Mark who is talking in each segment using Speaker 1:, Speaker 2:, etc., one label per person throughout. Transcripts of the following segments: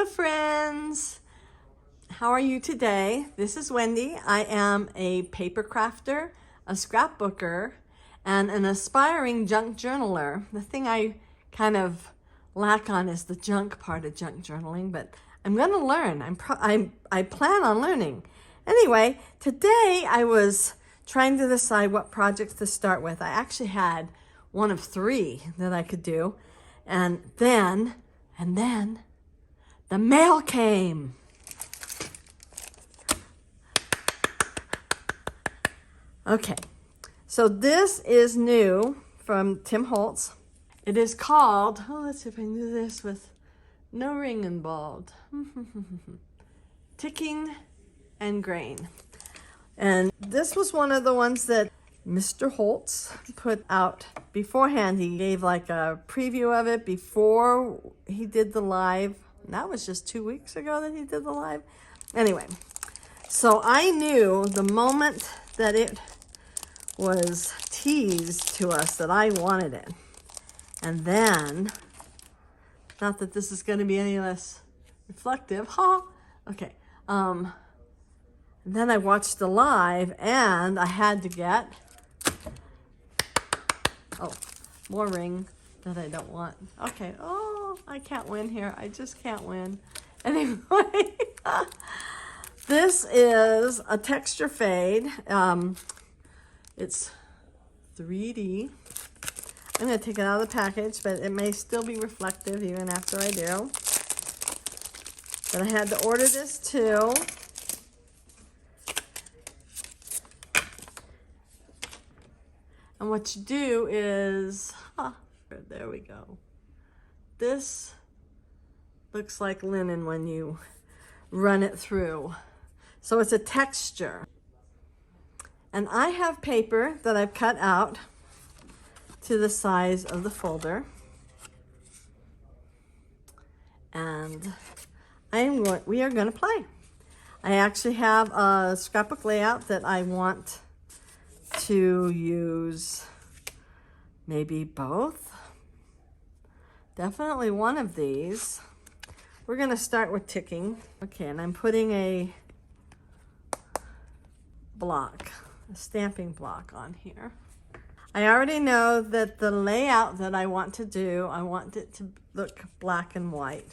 Speaker 1: Hello friends! How are you today? This is Wendy. I am a paper crafter, a scrapbooker, and an aspiring junk journaler. The thing I kind of lack on is the junk part of junk journaling, but I'm going to learn. I plan on learning. Anyway, today I was trying to decide what projects to start with. I actually had one of 3 that I could do, and then the mail came. Okay, so this is new from Tim Holtz. It is called, let's see if I can do this with no ring involved. Ticking and Grain. And this was one of the ones that Mr. Holtz put out beforehand. He gave like a preview of it before he did the live. That was just 2 weeks ago that he did the live. Anyway, so I knew the moment that it was teased to us that I wanted it. And then, not that this is going to be any less reflective, okay. Then I watched the live and I had to get, more ring that I don't want. Okay, I can't win here. I just can't win. Anyway, this is a texture fade. It's 3D. I'm going to take it out of the package, but it may still be reflective even after I do. But I had to order this too. And what you do is, there we go. This looks like linen when you run it through. So it's a texture. And I have paper that I've cut out to the size of the folder. And we are going to play. I actually have a scrapbook layout that I want to use, maybe both. Definitely one of these. We're going to start with ticking. Okay, and I'm putting a stamping block on here. I already know that the layout that I want to do, I want it to look black and white.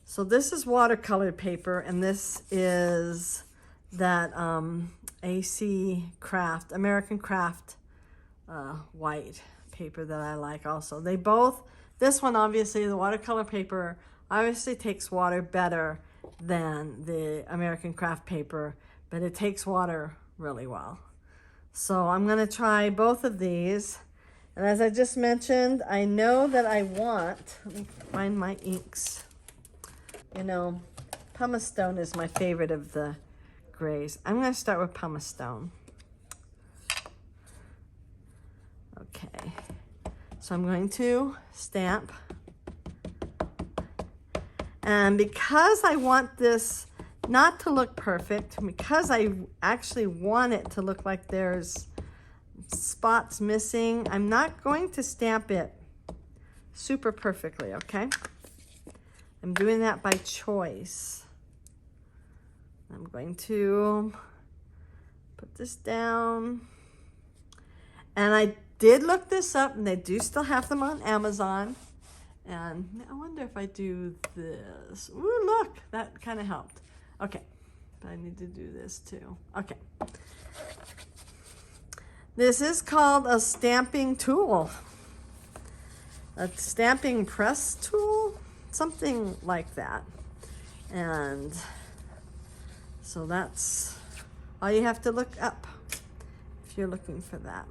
Speaker 1: So this is watercolor paper, and this is that AC Craft, American Craft white paper that I like also. They both, this one obviously, the watercolor paper obviously takes water better than the American Craft paper, but it takes water really well. So I'm going to try both of these. And as I just mentioned, I know that I want, let me find my inks. You know, pumice stone is my favorite of the grays. I'm going to start with pumice stone. Okay, so I'm going to stamp. And because I want this not to look perfect, because I actually want it to look like there's spots missing, I'm not going to stamp it super perfectly, okay? I'm doing that by choice. I'm going to put this down. And I did look this up, and they do still have them on Amazon. And I wonder if I do this. Ooh, look, that kind of helped. Okay, but I need to do this too. Okay. This is called a stamping tool. A stamping press tool, something like that. And so that's all you have to look up if you're looking for that.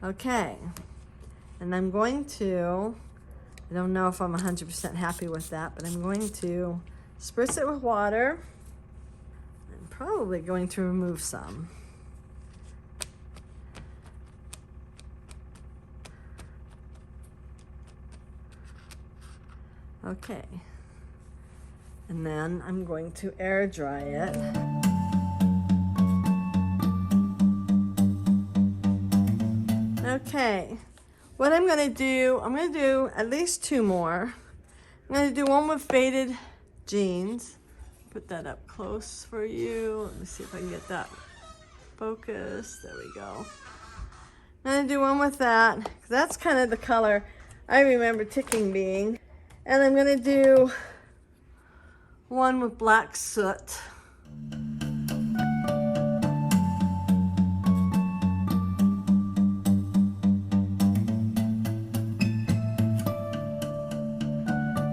Speaker 1: Okay, and I'm going to, I don't know if I'm 100% happy with that, but I'm going to spritz it with water. I'm probably going to remove some. Okay, and then I'm going to air dry it. Okay, what I'm going to do at least 2 more. I'm gonna do one with faded jeans. Put that up close for you. Let me see if I can get that focused. There we go. I'm gonna do one with that. That's kind of the color I remember Ticking being. And I'm gonna do one with black soot.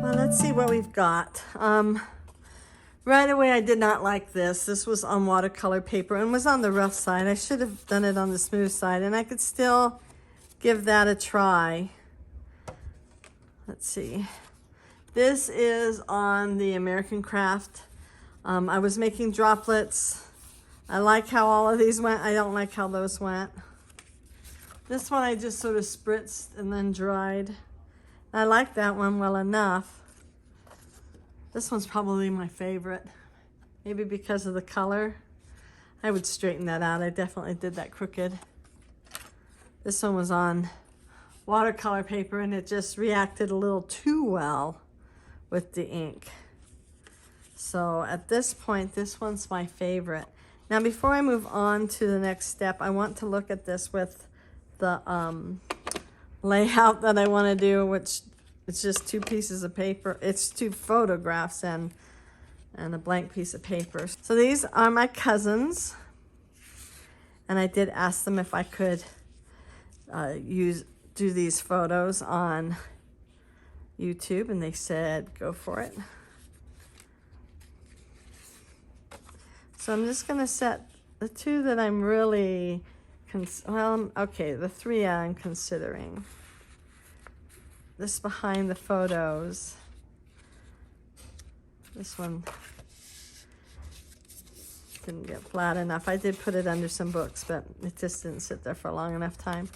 Speaker 1: Well, let's see what we've got. Right away, I did not like this. This was on watercolor paper and was on the rough side. I should have done it on the smooth side, and I could still give that a try. Let's see. This is on the American Craft. I was making droplets. I like how all of these went. I don't like how those went. This one I just sort of spritzed and then dried. I like that one well enough. This one's probably my favorite, maybe because of the color. I would straighten that out. I definitely did that crooked. This one was on watercolor paper and it just reacted a little too well with the ink. So at this point, this one's my favorite. Now, before I move on to the next step, I want to look at this with the layout that I want to do, which it's just 2 pieces of paper. It's 2 photographs and a blank piece of paper. So these are my cousins. And I did ask them if I could do these photos on YouTube, and they said, go for it. So I'm just gonna set the 2 that I'm really, okay, the 3 I'm considering. This behind the photos. This one didn't get flat enough. I did put it under some books, but it just didn't sit there for a long enough time.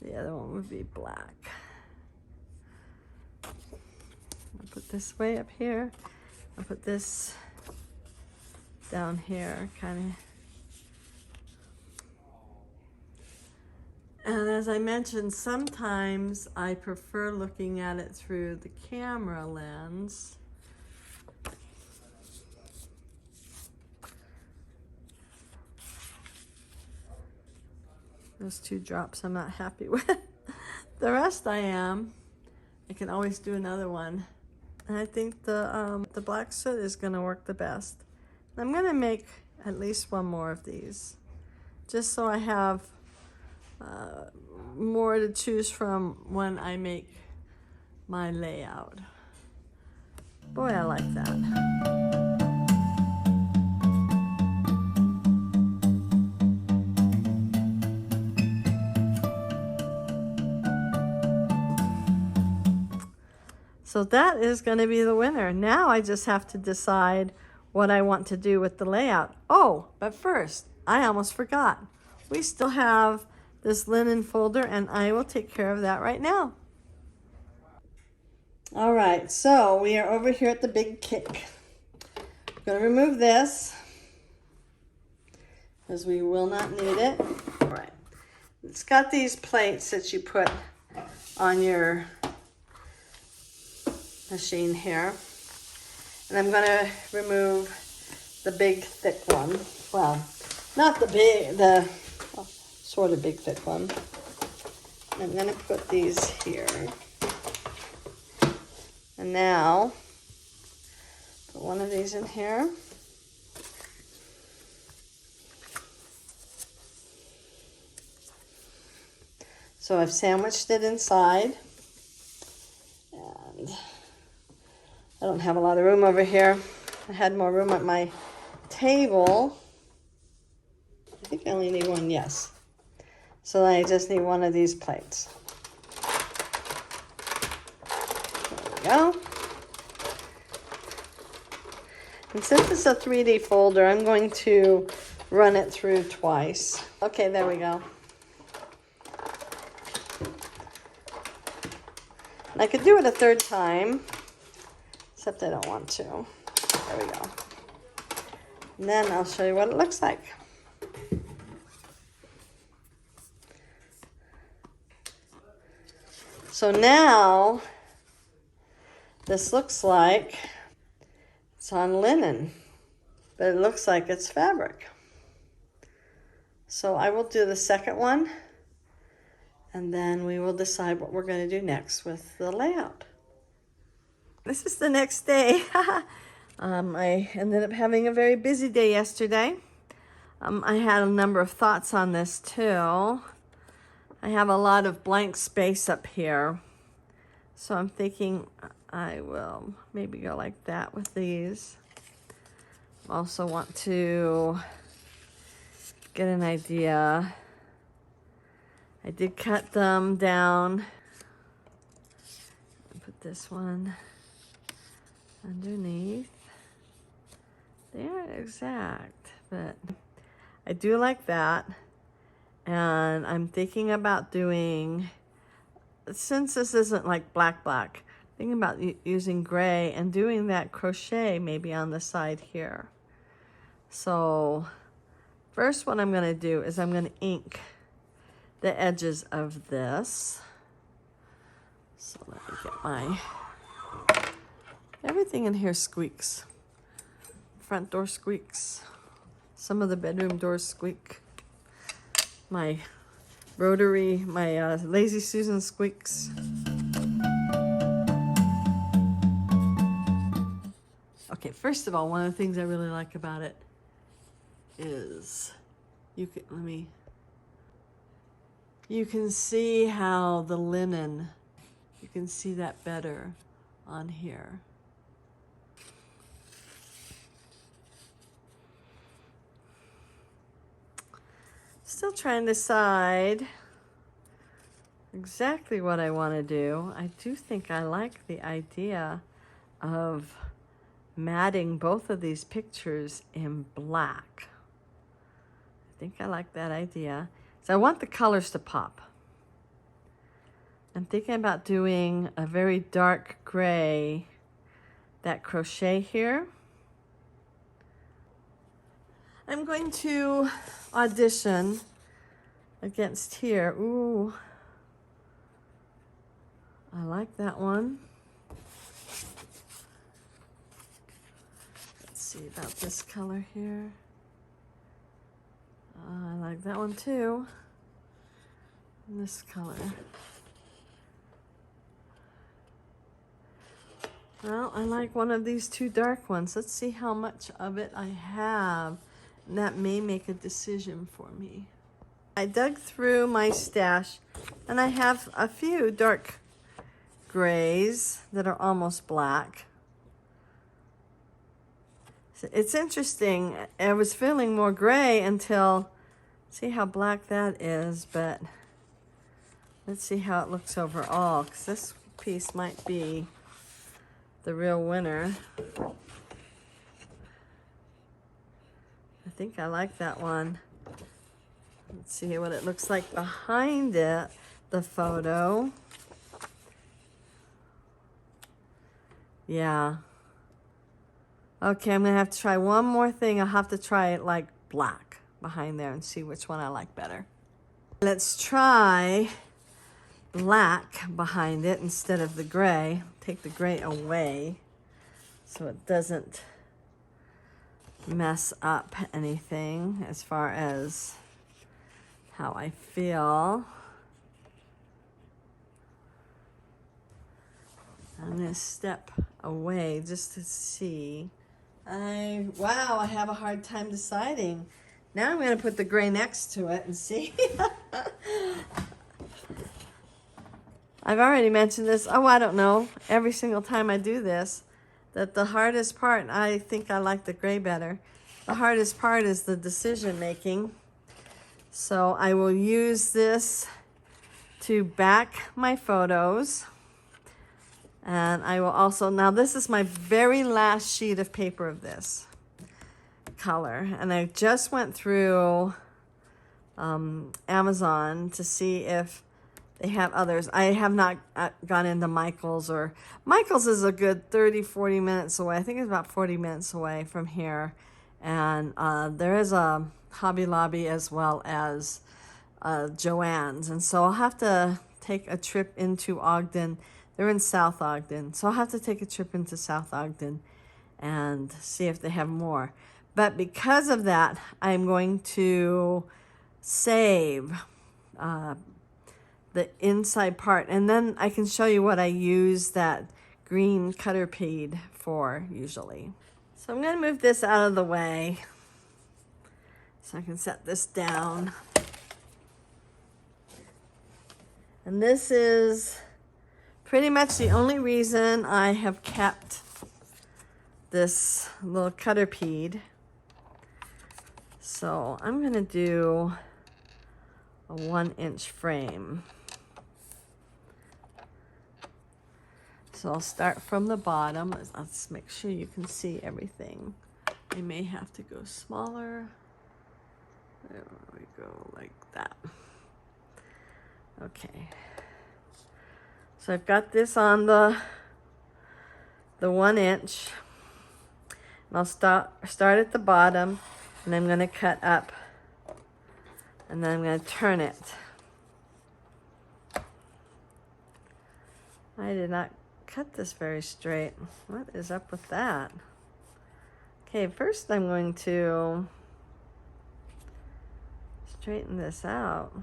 Speaker 1: The other one would be black. I'll put this way up here. I'll put this down here, kind of. And as I mentioned, sometimes I prefer looking at it through the camera lens. Those 2 drops I'm not happy with. The rest I am. I can always do another one. And I think the black soot is gonna work the best. I'm gonna make at least 1 more of these, just so I have more to choose from when I make my layout. Boy, I like that. So that is going to be the winner. Now I just have to decide what I want to do with the layout. Oh, but first, I almost forgot. We still have this linen folder, and I will take care of that right now. All right, so we are over here at the big kick. I'm going to remove this because we will not need it. All right, it's got these plates that you put on your machine here, and I'm going to remove the big thick one. Well, not the big, the sort of big thick one. I'm going to put these here. And now, put one of these in here. So I've sandwiched it inside. And I don't have a lot of room over here. I had more room at my table. I think I only need 1, yes. So I just need 1 of these plates. There we go. And since it's a 3D folder, I'm going to run it through twice. Okay, there we go. And I could do it a 3rd time, except I don't want to. There we go. And then I'll show you what it looks like. So now this looks like it's on linen, but it looks like it's fabric. So I will do the second one, and then we will decide what we're going to do next with the layout. This is the next day. I ended up having a very busy day yesterday. I had a number of thoughts on this too. I have a lot of blank space up here, so I'm thinking I will maybe go like that with these. I also want to get an idea. I did cut them down. Put this one underneath. They aren't exact, but I do like that. And I'm thinking about doing, since this isn't like black, thinking about using gray and doing that crochet maybe on the side here. So first what I'm going to do is I'm going to ink the edges of this. So let me get my, everything in here squeaks. Front door squeaks. Some of the bedroom doors squeak. My rotary, my Lazy Susan squeaks. Okay, first of all, one of the things I really like about it is you can see how the linen, you can see that better on here. Still trying to decide exactly what I want to do. I do think I like the idea of matting both of these pictures in black. I think I like that idea. So I want the colors to pop. I'm thinking about doing a very dark gray, that crochet here. I'm going to audition against here. Ooh, I like that one. Let's see about this color here. I like that one too. And this color. Well, I like one of these two dark ones. Let's see how much of it I have. And that may make a decision for me. I dug through my stash and I have a few dark grays that are almost black. So it's interesting. I was feeling more gray until, see how black that is, but let's see how it looks overall, because this piece might be the real winner. I think I like that one. Let's see what it looks like behind it, the photo. Yeah. Okay, I'm gonna have to try one more thing. I'll have to try it like black behind there and see which one I like better. Let's try black behind it instead of the gray. Take the gray away so it doesn't mess up anything as far as how I feel. I'm gonna step away just to see. Wow, I have a hard time deciding. Now I'm gonna put the gray next to it and see. I've already mentioned this, oh, I don't know, every single time I do this, that the hardest part, I think I like the gray better. The hardest part is the decision making. So I will use this to back my photos. And I will also, now this is my very last sheet of paper of this color. And I just went through Amazon to see if they have others. I have not gone into Michael's, or Michael's is a good 30, 40 minutes away. I think it's about 40 minutes away from here. And there is a Hobby Lobby as well as Joann's. And so I'll have to take a trip into Ogden. They're in South Ogden, so I'll have to take a trip into South Ogden and see if they have more. But because of that, I'm going to save the inside part, and then I can show you what I use that green cutter pad for usually. So I'm going to move this out of the way so I can set this down. And this is pretty much the only reason I have kept this little cutter pad. So I'm going to do a 1-inch frame. So I'll start from the bottom. Let's make sure you can see everything. I may have to go smaller. There we go, like that. Okay. So I've got this on the 1 inch. And I'll start at the bottom, and I'm going to cut up, and then I'm going to turn it. I did not cut this very straight. What is up with that? Okay, first I'm going to straighten this out.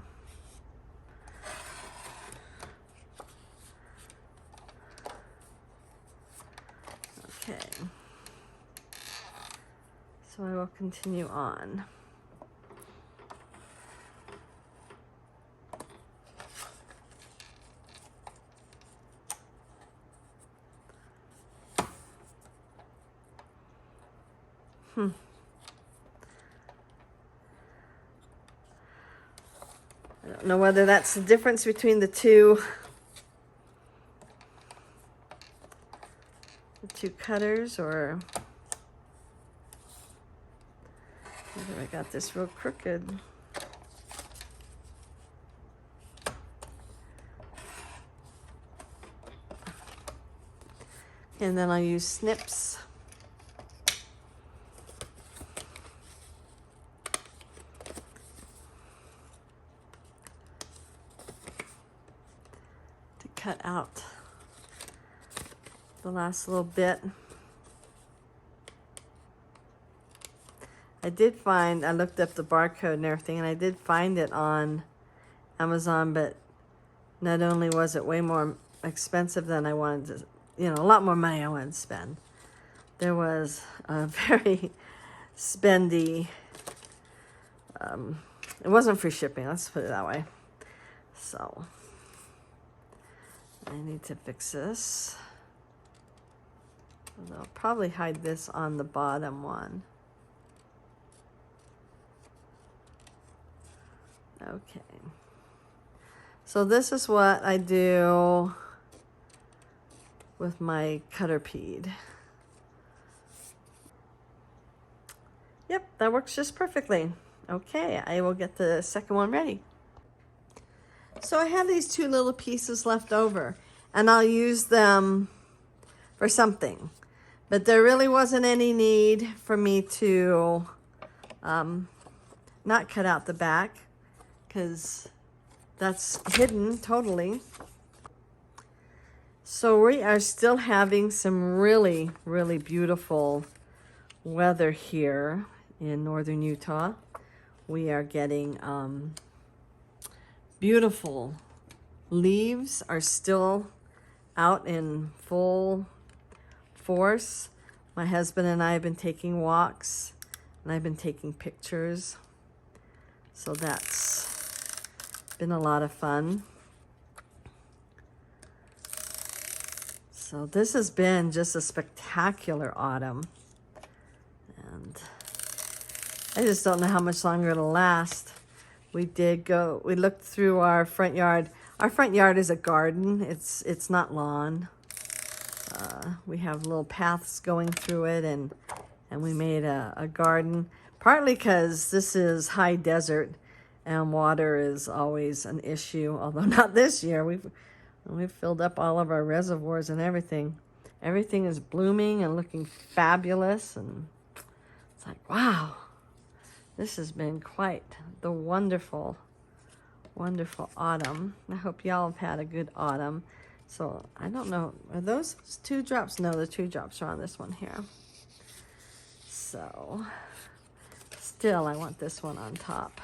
Speaker 1: Okay. So I will continue on. I don't know whether that's the difference between the two cutters, or whether I got this real crooked. And then I'll use snips. To cut out the last little bit. I did find, I looked up the barcode and everything, and I did find it on Amazon, but not only was it way more expensive than I wanted to, you know, a lot more money I wanted to spend. There was a very spendy, it wasn't free shipping, let's put it that way. So, I need to fix this. And I'll probably hide this on the bottom one. Okay. So this is what I do with my cutter pad. Yep, that works just perfectly. Okay, I will get the second one ready. So I have these two little pieces left over, and I'll use them for something. But there really wasn't any need for me to not cut out the back, because that's hidden totally. So we are still having some really, really beautiful weather here in northern Utah. We are getting beautiful leaves are still out in full force. My husband and I have been taking walks, and I've been taking pictures. So that's been a lot of fun. So this has been just a spectacular autumn. And I just don't know how much longer it'll last. We looked through our front yard. Our front yard is a garden. It's not lawn. We have little paths going through it, and we made a garden, partly because this is high desert and water is always an issue, although not this year. We've filled up all of our reservoirs and everything. Everything is blooming and looking fabulous, and it's like, wow, this has been quite the wonderful wonderful autumn. I hope y'all have had a good autumn. So I don't know, are those 2 drops? No, the 2 drops are on this one here. So still, I want this one on top.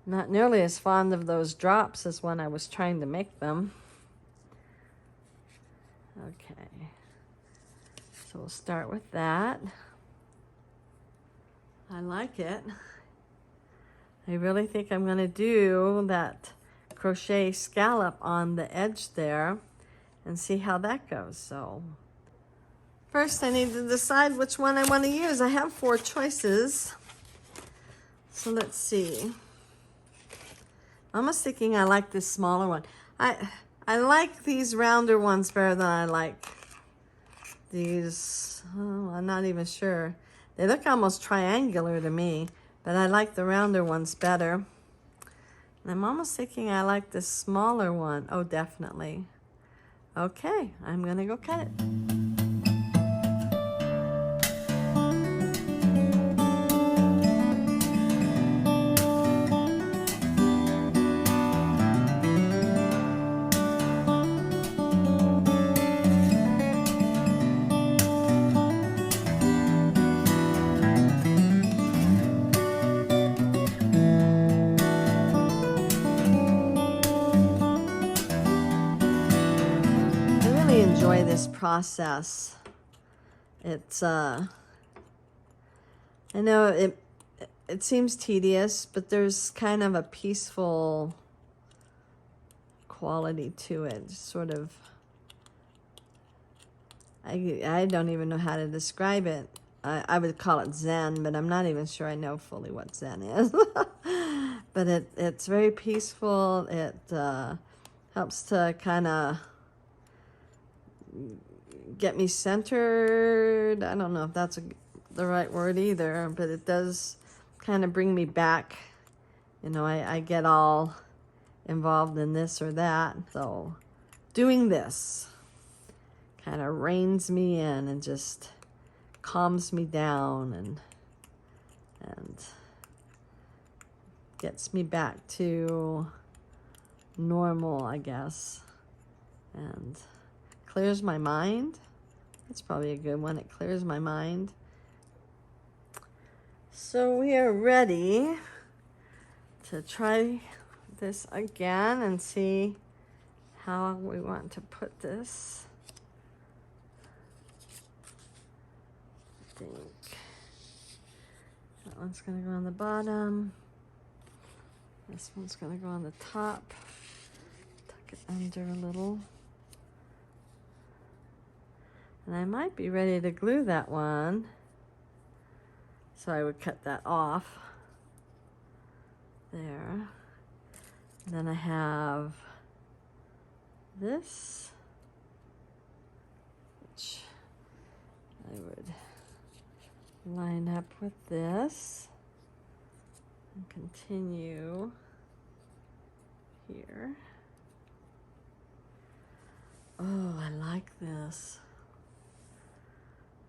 Speaker 1: Not nearly as fond of those drops as when I was trying to make them. Okay, so we'll start with that. I like it. I really think I'm going to do that crochet scallop on the edge there and see how that goes. So first I need to decide which one I want to use. I have 4 choices. So let's see. I'm almost thinking I like this smaller one. I like these rounder ones better than I like these. Oh, I'm not even sure. They look almost triangular to me, but I like the rounder ones better. And I'm almost thinking I like this smaller one. Oh, definitely. Okay, I'm gonna go cut it. Enjoy this process. It's I know it seems tedious, but there's kind of a peaceful quality to it. Sort of, I don't even know how to describe it. I would call it Zen, but I'm not even sure I know fully what Zen is. But it's very peaceful. It helps to kind of get me centered. I don't know if that's the right word either, but it does kind of bring me back. You know, I get all involved in this or that. So doing this kind of reins me in and just calms me down and gets me back to normal, I guess. And clears my mind. That's probably a good one. It clears my mind. So we are ready to try this again and see how we want to put this. I think that one's going to go on the bottom. This one's going to go on the top. Tuck it under a little. And I might be ready to glue that one. So I would cut that off. There. And then I have this, which I would line up with this and continue here. Oh, I like this.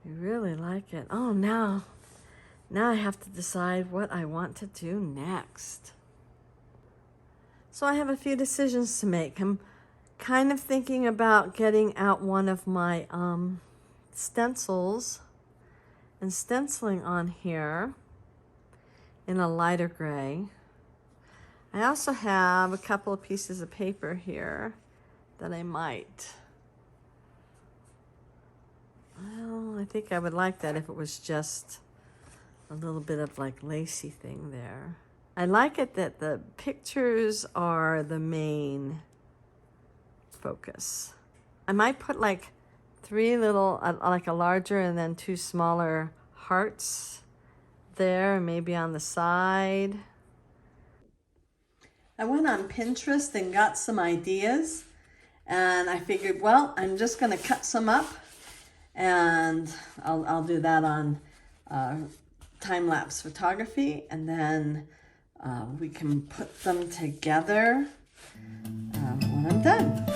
Speaker 1: I really like it. Oh, now I have to decide what I want to do next. So I have a few decisions to make. I'm kind of thinking about getting out one of my stencils and stenciling on here in a lighter gray. I also have a couple of pieces of paper here that I might. Well, I think I would like that if it was just a little bit of like lacy thing there. I like it that the pictures are the main focus. I might put like 3 little, like a larger and then 2 smaller hearts there, maybe on the side. I went on Pinterest and got some ideas, and I figured, well, I'm just gonna cut some up, and I'll do that on time-lapse photography, and then we can put them together when I'm done.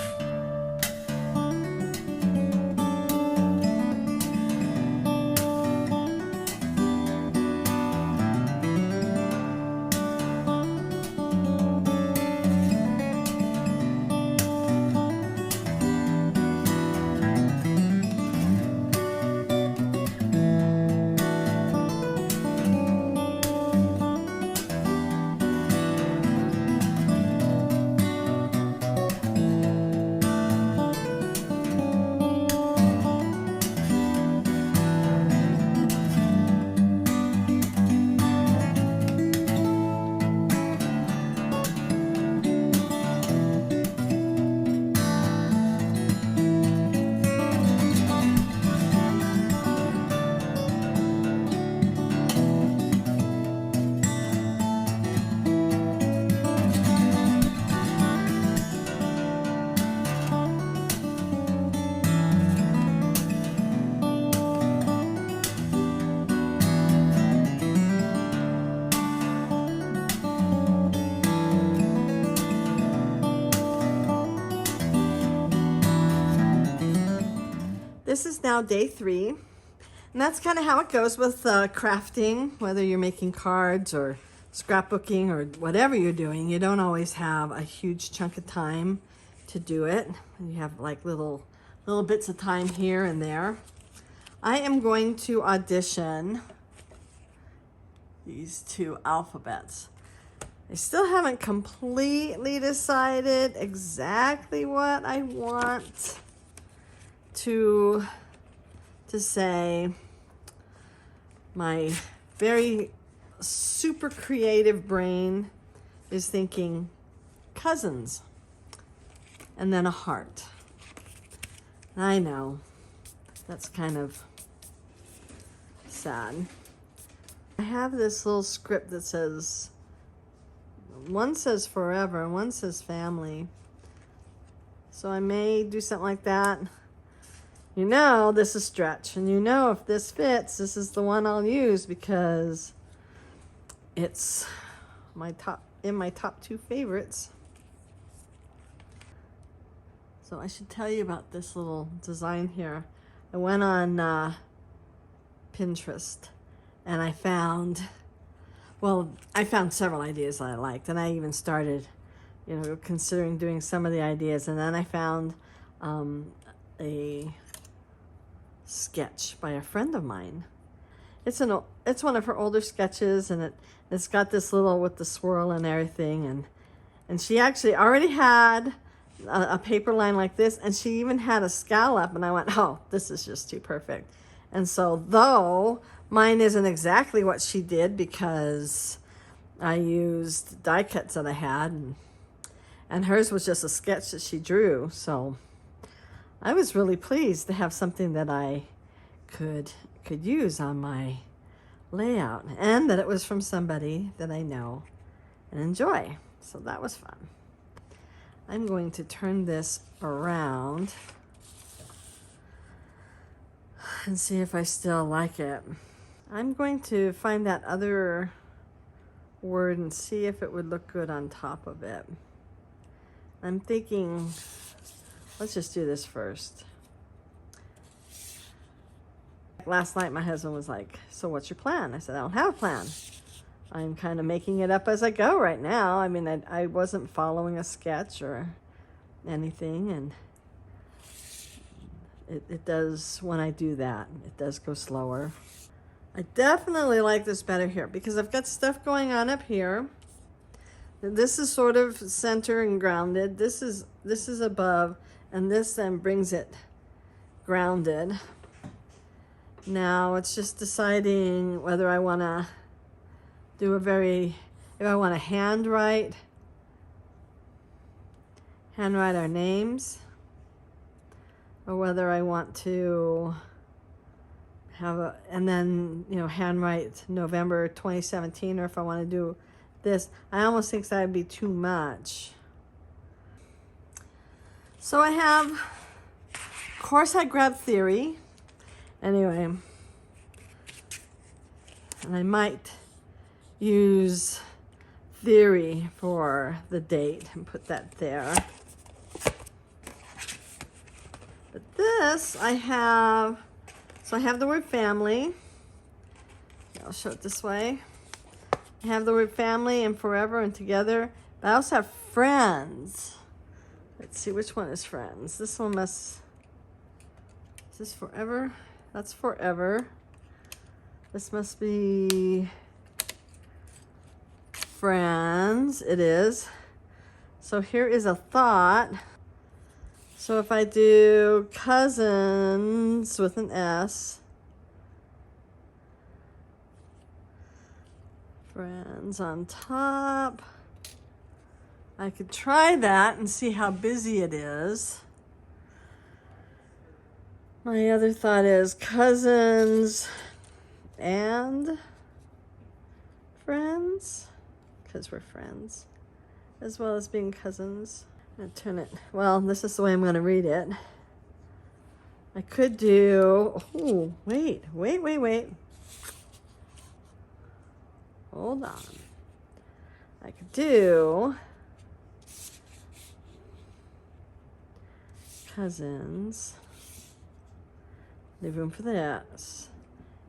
Speaker 1: this is now day 3. And that's kind of how it goes with crafting, whether you're making cards or scrapbooking or whatever you're doing. You don't always have a huge chunk of time to do it. You have like little bits of time here and there. I am going to audition these 2 alphabets. I still haven't completely decided exactly what I want to say. My very super creative brain is thinking cousins and then a heart. I know that's kind of sad. I have this little script that says, one says forever and one says family. So I may do something like that. You know, this is stretch, and you know if this fits, this is the one I'll use because it's my top 2 favorites. So I should tell you about this little design here. I went on Pinterest and I found several ideas that I liked, and I even started, considering doing some of the ideas, and then I found a sketch by a friend of mine. It's one of her older sketches, and it's got this little with the swirl and everything, and she actually already had a paper line like this, and she even had a scallop, and I went, oh, this is just too perfect. And so though mine isn't exactly what she did because I used die cuts that I had, and hers was just a sketch that she drew, so I was really pleased to have something that I could use on my layout, and that it was from somebody that I know and enjoy. So that was fun. I'm going to turn this around and see if I still like it. I'm going to find that other word and see if it would look good on top of it. I'm thinking, let's just do this first. Last night my husband was like, so what's your plan? I said, I don't have a plan. I'm kind of making it up as I go right now. I mean, I wasn't following a sketch or anything, and it does, when I do that, it does go slower. I definitely like this better here because I've got stuff going on up here. This is sort of center and grounded. This is above, and this then brings it grounded. Now it's just deciding whether I want to do if I want to handwrite our names, or whether I want to have and then, handwrite November 2017, or if I want to do this. I almost think that would be too much. So I have, of course I grabbed theory. Anyway, and I might use theory for the date and put that there. But this I have the word family. I'll show it this way. I have the word family and forever and together. But I also have friends. Let's see, which one is friends? This one is this forever? That's forever. This must be friends. It is. So here is a thought. So if I do cousins with an S, friends on top, I could try that and see how busy it is. My other thought is cousins and friends, because we're friends, as well as being cousins. I'm gonna turn it, well, this is the way I'm gonna read it. I could do, oh, wait. Hold on. I could do cousins Leave room for this.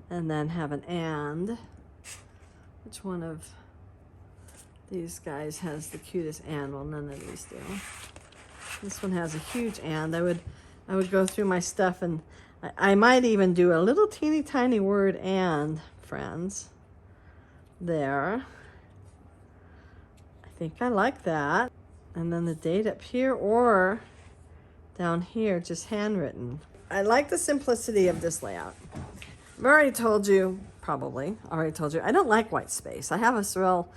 Speaker 1: And then have an and. Which one of these guys has the cutest and? Well, none of these do. This one has a huge and. I would go through my stuff, and I might even do a little teeny tiny word and, friends. There. I think I like that. And then the date up here, or down here, just handwritten. I like the simplicity of this layout. I've already told you, I don't like white space. I have a real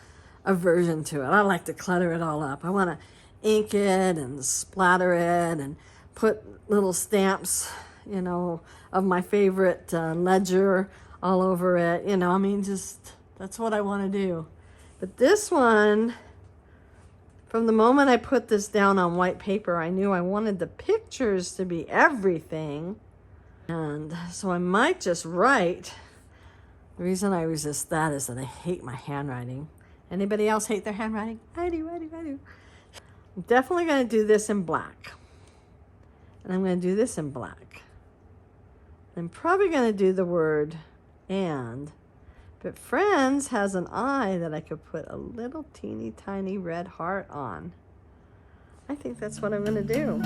Speaker 1: aversion to it. I like to clutter it all up. I want to ink it and splatter it and put little stamps, you know, of my favorite ledger all over it. You know, I mean, just, that's what I want to do. But this one, from the moment I put this down on white paper, I knew I wanted the pictures to be everything. And so I might just write. The reason I resist that is that I hate my handwriting. Anybody else hate their handwriting? I do. I'm definitely going to do this in black. And I'm going to do this in black. I'm probably going to do the word and. But Friends has an I that I could put a little teeny tiny red heart on. I think that's what I'm going to do.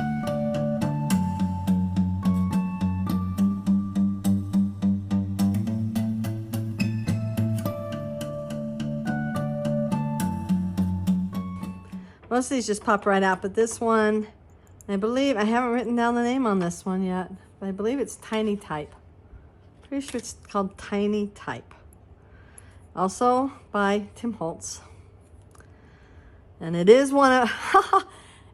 Speaker 1: Most of these just pop right out, but this one, I believe, I haven't written down the name on this one yet, but I believe it's Tiny Type. Pretty sure it's called Tiny Type. Also by Tim Holtz. And it is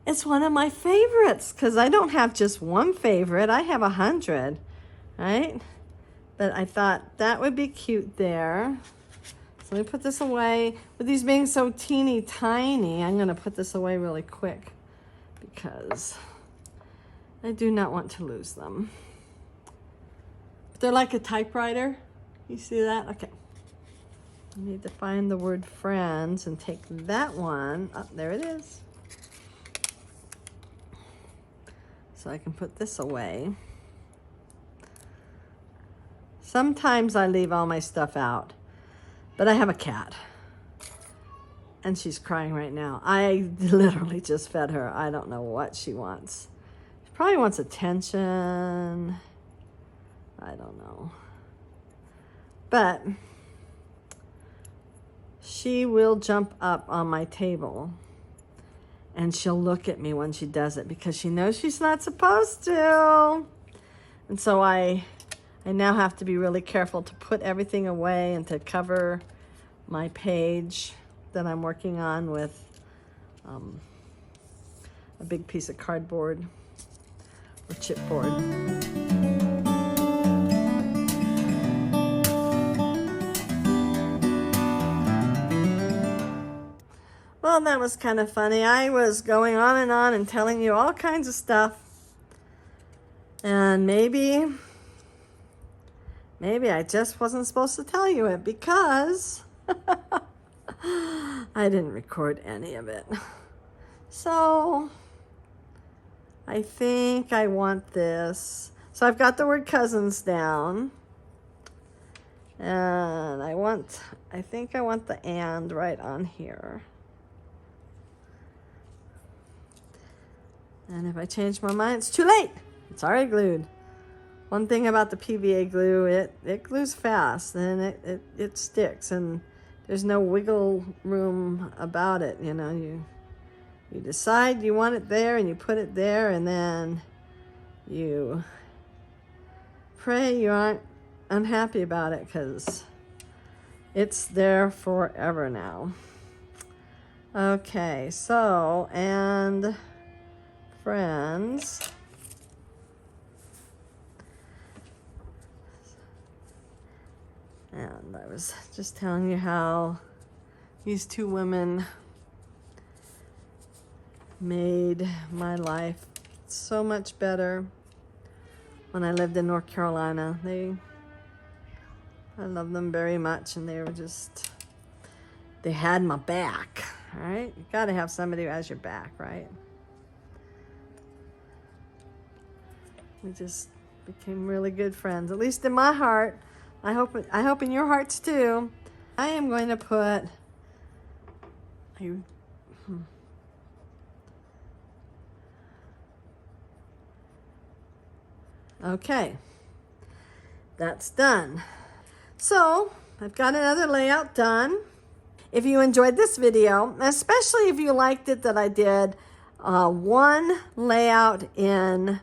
Speaker 1: it's one of my favorites, because I don't have just one favorite, I have 100, right? But I thought that would be cute there. So let me put this away. With these being so teeny tiny, I'm going to put this away really quick because I do not want to lose them. They're like a typewriter. You see that? Okay. I need to find the word Friends and take that one. Oh, there it is. So I can put this away. Sometimes I leave all my stuff out. But I have a cat, and she's crying right now. I literally just fed her. I don't know what she wants. She probably wants attention. I don't know. But she will jump up on my table, and she'll look at me when she does it because she knows she's not supposed to. And so I now have to be really careful to put everything away and to cover my page that I'm working on with a big piece of cardboard or chipboard. Well, that was kind of funny. I was going on and telling you all kinds of stuff. And maybe I just wasn't supposed to tell you it because I didn't record any of it. So I think I want this. So I've got the word cousins down. And I think I want the and right on here. And if I change my mind, it's too late. It's already glued. One thing about the PVA glue, it glues fast and it sticks, and there's no wiggle room about it. You know, you decide you want it there and you put it there, and then you pray you aren't unhappy about it because it's there forever now. Okay, so, and Friends. And I was just telling you how these two women made my life so much better when I lived in North Carolina. I love them very much, and they had my back, all right? You gotta have somebody who has your back, right? We just Became really good friends, at least in my heart. I hope in your hearts too. I am going to put okay, that's done. So I've got another layout done. If you enjoyed this video, especially if you liked it that I did one layout in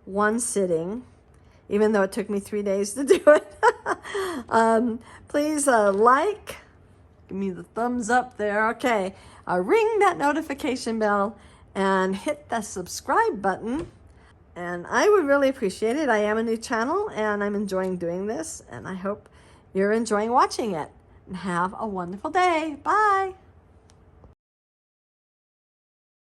Speaker 1: one sitting, even though it took me 3 days to do it, please like, give me the thumbs up there. Okay, ring that notification bell and hit the subscribe button. And I would really appreciate it. I am a new channel and I'm enjoying doing this, and I hope you're enjoying watching it. And have a wonderful day. Bye.